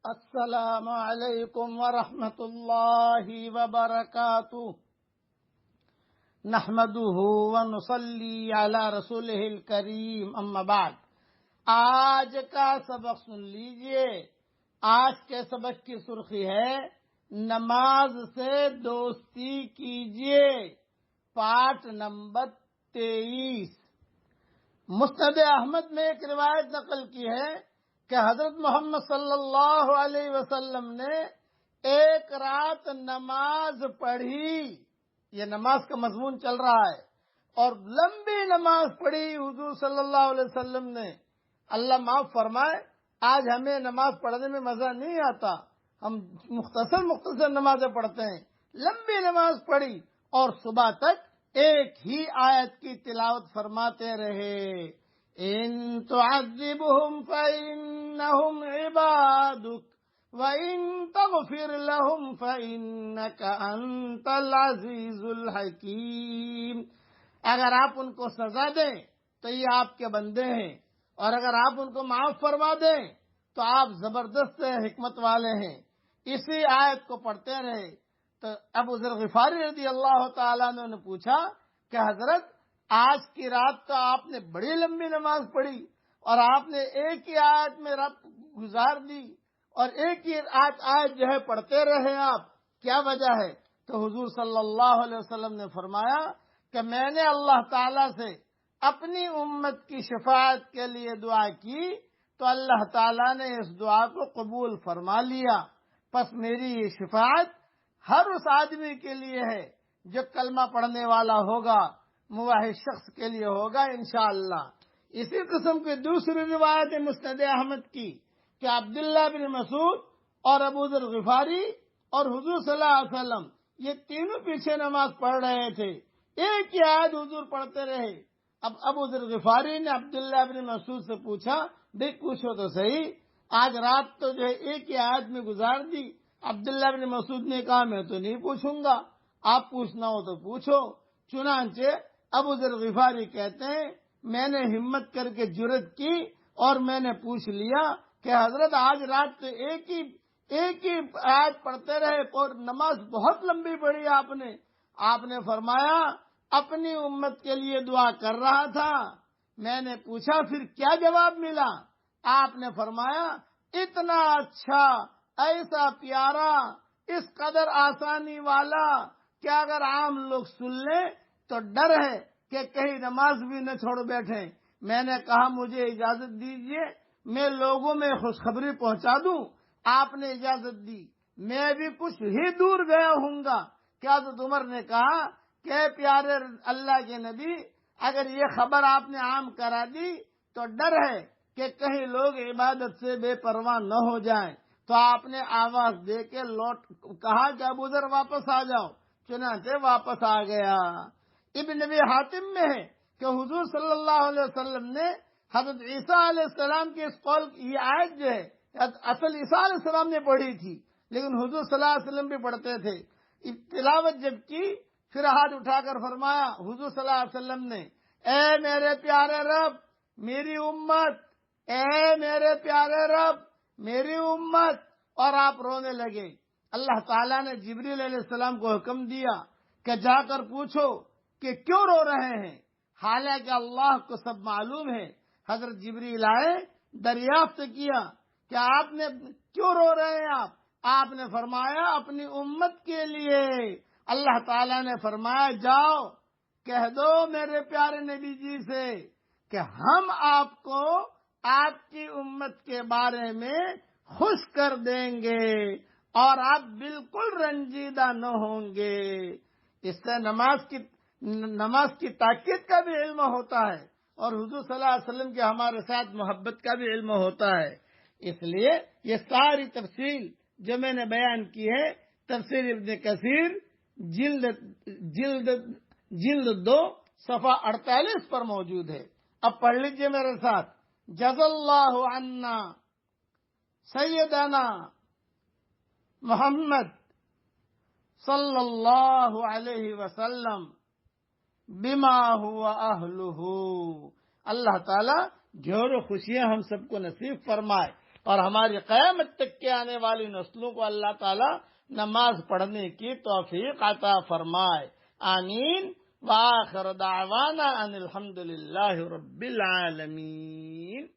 السلام علیکم ورحمۃ اللہ وبرکاتہ نحمده ونصلی علی رسولہ الکریم اما بعد۔ آج کا سبق سن لیجئے۔ آج کے سبق کی سرخی ہے نماز سے دوستی کیجئے، پارٹ نمبر 23۔ مسند احمد میں ایک روایت نقل کی ہے کہ حضرت محمد صلی اللہ علیہ وسلم نے ایک رات نماز پڑھی۔ یہ نماز کا مضمون چل رہا ہے، اور لمبی نماز پڑھی حضور صلی اللہ علیہ وسلم نے۔ اللہ معاف فرمائے، آج ہمیں نماز پڑھنے میں مزہ نہیں آتا، ہم مختصر نمازیں پڑھتے ہیں۔ لمبی نماز پڑھی اور صبح تک ایک ہی آیت کی تلاوت فرماتے رہے۔ ان تعذبهم فإنهم عبادك وإن تغفر لهم فإنك أنت العزيز الحكيم۔ اگر آپ ان کو سزا دیں تو یہ آپ کے بندے ہیں، اور اگر آپ ان کو معاف فرما دیں تو آپ زبردست حکمت والے ہیں۔ اسی آیت کو پڑھتے رہے تو ابو ذر غفاری رضی اللہ تعالیٰ عنہ نے پوچھا کہ حضرت، آج کی رات تو آپ نے بڑی لمبی نماز پڑھی اور آپ نے ایک ہی آیت میں رات گزار دی، اور ایک ہی آیت جو ہے پڑھتے رہے آپ، کیا وجہ ہے؟ تو حضور صلی اللہ علیہ وسلم نے فرمایا کہ میں نے اللہ تعالیٰ سے اپنی امت کی شفاعت کے لیے دعا کی تو اللہ تعالیٰ نے اس دعا کو قبول فرما لیا۔ پس میری یہ شفاعت ہر اس آدمی کے لیے ہے جو کلمہ پڑھنے والا ہوگا، موحد شخص کے لیے ہوگا انشاءاللہ۔ اسی قسم کی دوسری روایت مسند احمد کی کہ عبداللہ بن مسعود اور ابو ذر غفاری اور حضور صلی اللہ علیہ وسلم یہ تینوں پیچھے نماز پڑھ رہے تھے، ایک ہی آیت حضور پڑھتے رہے۔ اب ابو ذر غفاری نے عبداللہ بن مسعود سے پوچھا، دیکھ پوچھو تو صحیح، آج رات تو جو ہے ایک ہی آیت میں گزار دی۔ عبداللہ بن مسعود نے کہا میں تو نہیں پوچھوں گا، آپ پوچھنا ہو تو پوچھو۔ چنانچہ ابو ذر غفاری کہتے ہیں میں نے ہمت کر کے جرأت کی اور میں نے پوچھ لیا کہ حضرت آج رات تو ایک ہی آیت پڑھتے رہے اور نماز بہت لمبی پڑھی آپ نے فرمایا اپنی امت کے لیے دعا کر رہا تھا۔ میں نے پوچھا پھر کیا جواب ملا؟ آپ نے فرمایا اتنا اچھا، ایسا پیارا، اس قدر آسانی والا کہ اگر عام لوگ سن لیں تو ڈر ہے کہ کہیں نماز بھی نہ چھوڑ بیٹھیں۔ میں نے کہا مجھے اجازت دیجیے میں لوگوں میں خوشخبری پہنچا دوں۔ آپ نے اجازت دی، میں بھی کچھ ہی دور گیا ہوں گا کہ حضرت عمر نے کہا کہ پیارے اللہ کے نبی، اگر یہ خبر آپ نے عام کرا دی تو ڈر ہے کہ کہیں لوگ عبادت سے بے پرواہ نہ ہو جائیں۔ تو آپ نے آواز دے کے کہا کہ ابو ذر واپس آ جاؤ۔ چنانچہ واپس آ گیا۔ ابن ابی حاتم میں ہے کہ حضور صلی اللہ علیہ وسلم نے حضرت عیسیٰ علیہ السلام کی اس قول کی آیت جو ہے اصل عیسیٰ علیہ السلام نے پڑھی تھی، لیکن حضور صلی اللہ علیہ وسلم بھی پڑھتے تھے۔ تلاوت جب کی پھر ہاتھ اٹھا کر فرمایا حضور صلی اللہ علیہ وسلم نے، اے میرے پیارے رب میری امت، اے میرے پیارے رب میری امت، اور آپ رونے لگے۔ اللہ تعالیٰ نے جبریل علیہ السلام کو حکم دیا کہ جا کر پوچھو کہ کیوں رو رہے ہیں، حالانکہ اللہ کو سب معلوم ہے۔ حضرت جبریل آئے، دریافت کیا کہ آپ نے کیوں رو رہے ہیں آپ نے فرمایا اپنی امت کے لیے۔ اللہ تعالیٰ نے فرمایا جاؤ کہہ دو میرے پیارے نبی جی سے کہ ہم آپ کو آپ کی امت کے بارے میں خوش کر دیں گے اور آپ بالکل رنجیدہ نہ ہوں گے۔ اس سے نماز کی تاکید کا بھی علم ہوتا ہے، اور حضور صلی اللہ علیہ وسلم کے ہمارے ساتھ محبت کا بھی علم ہوتا ہے۔ اس لیے یہ ساری تفصیل جو میں نے بیان کی ہے تفسیر ابن کثیر جلد 2 صفحہ 48 پر موجود ہے۔ اب پڑھ لیجئے میرے ساتھ۔ جزا اللہ عنا سیدنا محمد صلی اللہ علیہ وسلم بما ہوا اہلہ۔ اللہ تعالیٰ جوہر و خوشیاں ہم سب کو نصیب فرمائے اور ہماری قیامت تک کے آنے والی نسلوں کو اللہ تعالی نماز پڑھنے کی توفیق عطا فرمائے. آمین. وآخر دعوانا ان الحمد للہ رب العالمین.